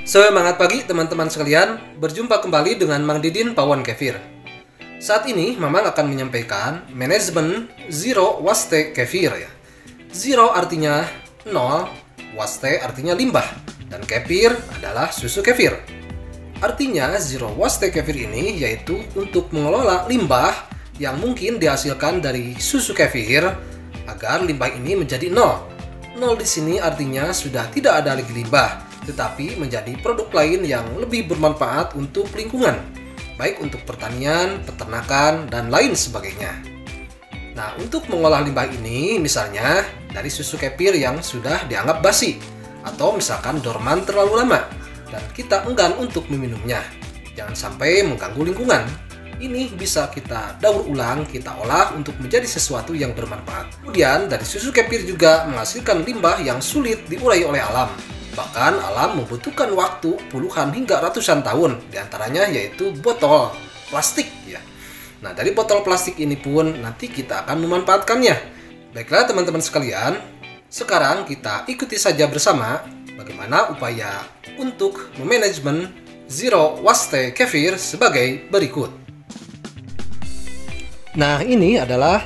Semangat pagi teman-teman sekalian, berjumpa kembali dengan Mang Didin Pawon Kefir. Saat ini Mamang akan menyampaikan manajemen Zero Waste Kefir ya. Zero artinya 0, waste artinya limbah, dan kefir adalah susu kefir. Artinya Zero Waste Kefir ini yaitu untuk mengelola limbah yang mungkin dihasilkan dari susu kefir agar limbah ini menjadi 0. 0 di sini artinya sudah tidak ada lagi limbah, tetapi menjadi produk lain yang lebih bermanfaat untuk lingkungan, baik untuk pertanian, peternakan, dan lain sebagainya. Nah, untuk mengolah limbah ini, misalnya dari susu kefir yang sudah dianggap basi, atau misalkan dorman terlalu lama, dan kita enggan untuk meminumnya. Jangan sampai mengganggu lingkungan. Ini bisa kita daur ulang, kita olah untuk menjadi sesuatu yang bermanfaat. Kemudian, dari susu kefir juga menghasilkan limbah yang sulit diurai oleh alam. Bahkan alam membutuhkan waktu puluhan hingga ratusan tahun, diantaranya yaitu botol plastik ya. Nah, dari botol plastik ini pun nanti kita akan memanfaatkannya. Baiklah teman-teman sekalian, sekarang kita ikuti saja bersama bagaimana upaya untuk memanajemen Zero Waste Kefir sebagai berikut. Nah, ini adalah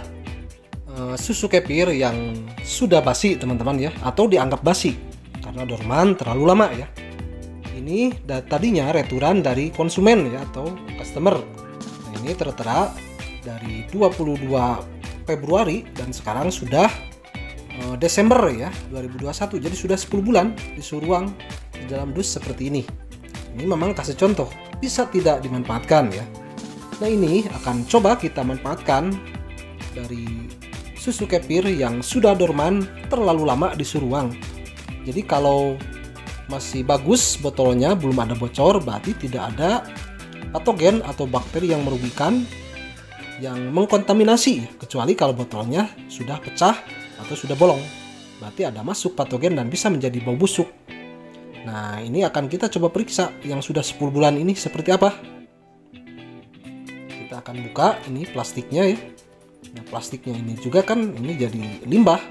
susu kefir yang sudah basi teman-teman ya, atau dianggap basi karena dorman terlalu lama ya. Ini tadinya returan dari konsumen ya, atau customer. Nah, ini tertera dari 22 Februari dan sekarang sudah Desember ya 2021. Jadi sudah 10 bulan disuruh ruang di dalam dus seperti ini. Ini memang kasih contoh, bisa tidak dimanfaatkan ya. Nah, ini akan coba kita manfaatkan dari susu kefir yang sudah dorman terlalu lama disuruh ruang. Jadi kalau masih bagus botolnya, belum ada bocor, berarti tidak ada patogen atau bakteri yang merugikan, yang mengkontaminasi. Kecuali kalau botolnya sudah pecah atau sudah bolong, berarti ada masuk patogen dan bisa menjadi bau busuk. Nah, ini akan kita coba periksa yang sudah 10 bulan ini seperti apa. Kita akan buka ini plastiknya ya. Nah, plastiknya ini juga kan ini jadi limbah,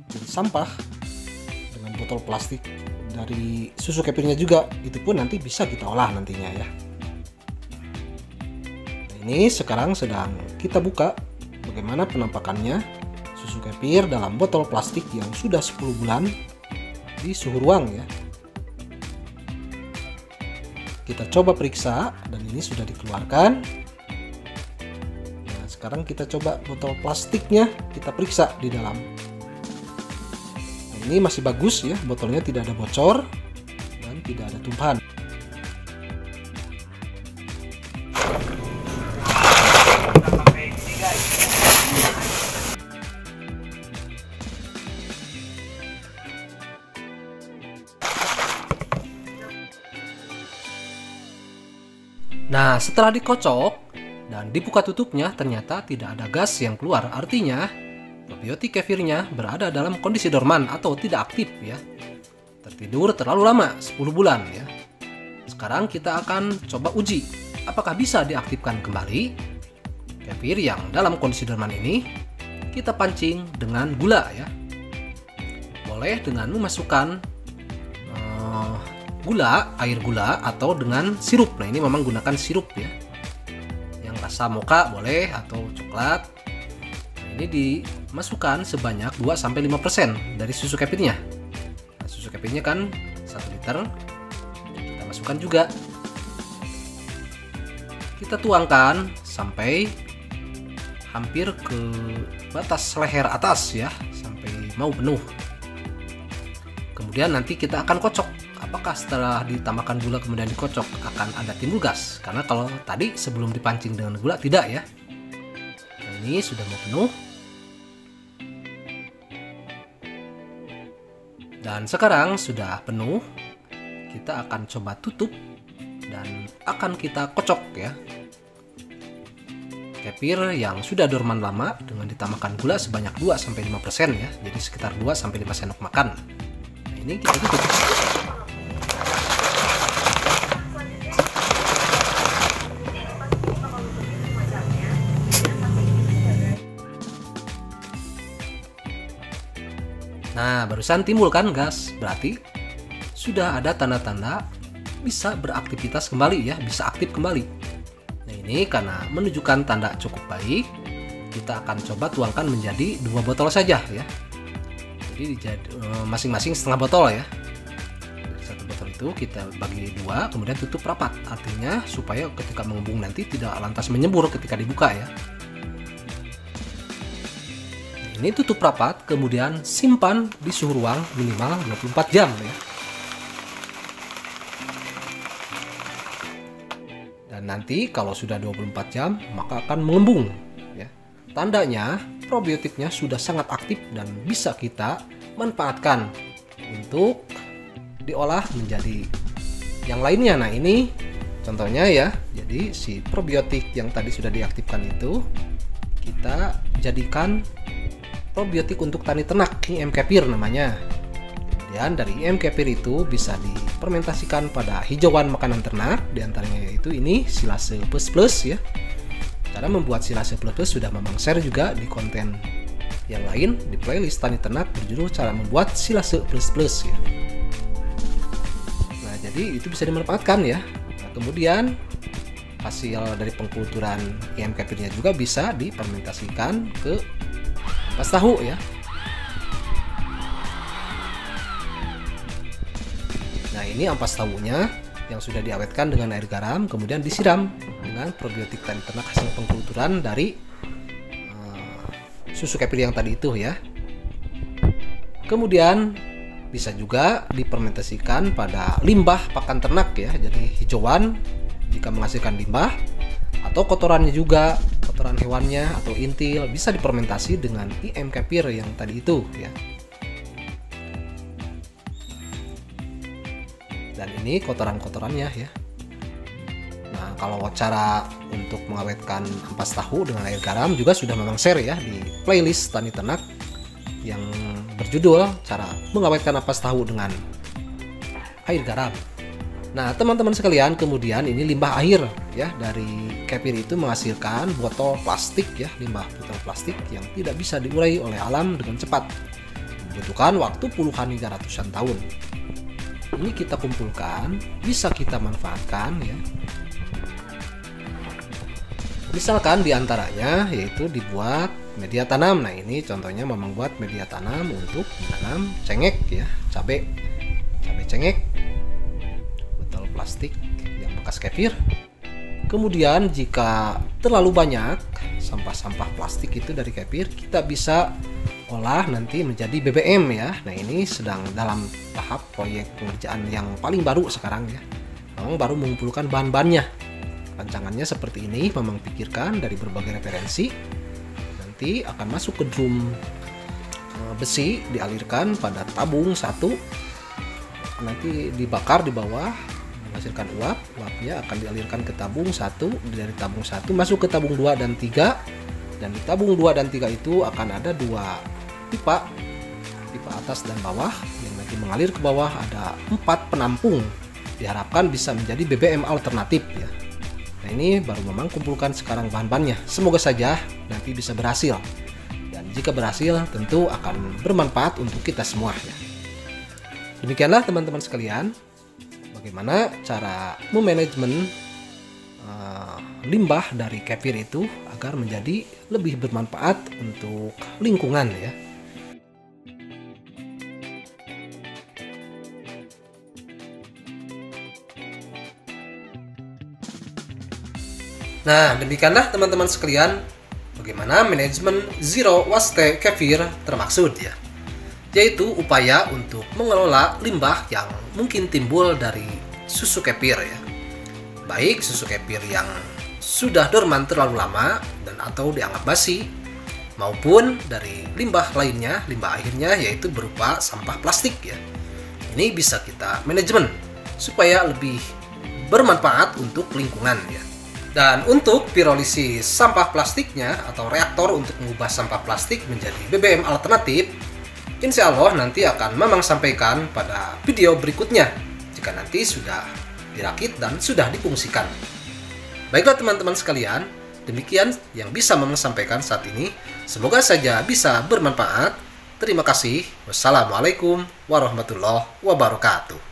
jadi sampah. Botol plastik dari susu kefirnya juga, itu pun nanti bisa kita olah nantinya ya. Nah, ini sekarang sedang kita buka bagaimana penampakannya susu kefir dalam botol plastik yang sudah 10 bulan di suhu ruang ya. Kita coba periksa, dan ini sudah dikeluarkan. Nah, sekarang kita coba botol plastiknya kita periksa di dalam. Ini masih bagus ya, botolnya tidak ada bocor dan tidak ada tumpahan. Nah, setelah dikocok dan dibuka tutupnya, ternyata tidak ada gas yang keluar. Artinya probiotik kefirnya berada dalam kondisi dorman atau tidak aktif ya. Tertidur terlalu lama, 10 bulan ya. Sekarang kita akan coba uji apakah bisa diaktifkan kembali kefir yang dalam kondisi dorman ini. Kita pancing dengan gula ya. Boleh dengan memasukkan air gula atau dengan sirup. Nah, ini memang gunakan sirup ya. Yang rasa mocha boleh atau coklat. Ini dimasukkan sebanyak 2-5% dari susu kefirnya. Nah, susu kefirnya kan 1 liter. Kita masukkan juga. Kita tuangkan sampai hampir ke batas leher atas ya, sampai mau penuh. Kemudian nanti kita akan kocok. Apakah setelah ditambahkan gula kemudian dikocok akan ada timbul gas? Karena kalau tadi sebelum dipancing dengan gula tidak ya. Nah, ini sudah mau penuh. Dan sekarang sudah penuh, kita akan coba tutup dan akan kita kocok ya. Kefir yang sudah dorman lama dengan ditambahkan gula sebanyak 2-5% ya, jadi sekitar 2-5 sendok makan. Nah, ini kita tutup. Nah, barusan timbul kan gas, berarti sudah ada tanda-tanda bisa beraktivitas kembali ya, bisa aktif kembali. Nah ini karena menunjukkan tanda cukup baik, kita akan coba tuangkan menjadi 2 botol saja ya. Jadi masing-masing setengah botol ya. Dari 1 botol itu kita bagi 2, kemudian tutup rapat. Artinya supaya ketika mengembung nanti tidak lantas menyembur ketika dibuka ya. Ini tutup rapat, kemudian simpan di suhu ruang minimal 24 jam ya. Dan nanti kalau sudah 24 jam maka akan mengembung ya. Tandanya probiotiknya sudah sangat aktif dan bisa kita manfaatkan untuk diolah menjadi yang lainnya. Nah ini contohnya ya. Jadi si probiotik yang tadi sudah diaktifkan itu kita jadikan probiotik untuk tani ternak, IM Kefir namanya. Kemudian dari IM Kefir itu bisa difermentasikan pada hijauan makanan ternak, diantaranya yaitu ini Silase Plus Plus ya. Cara membuat Silase Plus Plus sudah memang share juga di konten yang lain di playlist tani ternak berjudul cara membuat Silase Plus Plus ya. Nah jadi itu bisa dimanfaatkan ya. Nah, kemudian hasil dari pengkulturan IM Kefirnya juga bisa difermentasikan ke ampas tahu ya. Nah ini ampas tahunya yang sudah diawetkan dengan air garam, kemudian disiram dengan probiotik tani ternak hasil pengkulturan dari susu kefir yang tadi itu ya. Kemudian bisa juga difermentasikan pada limbah pakan ternak ya. Jadi hijauan jika menghasilkan limbah, atau kotorannya juga, kotoran hewannya atau intil bisa difermentasi dengan IM Kefir yang tadi itu ya. Dan ini kotoran-kotorannya ya. Nah kalau cara untuk mengawetkan ampas tahu dengan air garam juga sudah memang share ya di playlist tani ternak yang berjudul cara mengawetkan ampas tahu dengan air garam. Nah teman-teman sekalian, kemudian ini limbah air ya dari kefir itu menghasilkan botol plastik ya, limbah botol plastik yang tidak bisa diurai oleh alam dengan cepat, membutuhkan waktu puluhan hingga ratusan tahun. Ini kita kumpulkan, bisa kita manfaatkan ya. Misalkan diantaranya yaitu dibuat media tanam. Nah ini contohnya membuat media tanam untuk menanam cengek ya, cabai cengek, plastik yang bekas kefir. Kemudian jika terlalu banyak sampah-sampah plastik itu dari kefir, kita bisa olah nanti menjadi BBM ya. Nah ini sedang dalam tahap proyek pengerjaan yang paling baru sekarang ya. Memang baru mengumpulkan bahan-bahannya. Rancangannya seperti ini, memang pikirkan dari berbagai referensi. Nanti akan masuk ke drum besi, dialirkan pada tabung 1, nanti dibakar di bawah, menghasilkan uapnya akan dialirkan ke tabung 1, dari tabung 1 masuk ke tabung 2 dan 3, dan di tabung 2 dan 3 itu akan ada 2 pipa atas dan bawah yang nanti mengalir ke bawah, ada 4 penampung, diharapkan bisa menjadi BBM alternatif ya. Nah ini baru memang kumpulkan sekarang bahan-bahannya, semoga saja nanti bisa berhasil, dan jika berhasil tentu akan bermanfaat untuk kita semua ya. Demikianlah teman-teman sekalian, bagaimana cara memanajemen limbah dari kefir itu agar menjadi lebih bermanfaat untuk lingkungan ya. Nah, demikianlah teman-teman sekalian bagaimana manajemen zero waste kefir termaksud ya. Yaitu upaya untuk mengelola limbah yang mungkin timbul dari susu kefir ya. Baik susu kefir yang sudah dorman terlalu lama dan atau dianggap basi, maupun dari limbah lainnya, limbah akhirnya yaitu berupa sampah plastik ya. Ini bisa kita manajemen supaya lebih bermanfaat untuk lingkungan ya. Dan untuk pirolisis sampah plastiknya atau reaktor untuk mengubah sampah plastik menjadi BBM alternatif, insya Allah nanti akan Mamang sampaikan pada video berikutnya jika nanti sudah dirakit dan sudah difungsikan. Baiklah teman-teman sekalian, demikian yang bisa Mamang sampaikan saat ini. Semoga saja bisa bermanfaat. Terima kasih. Wassalamualaikum warahmatullahi wabarakatuh.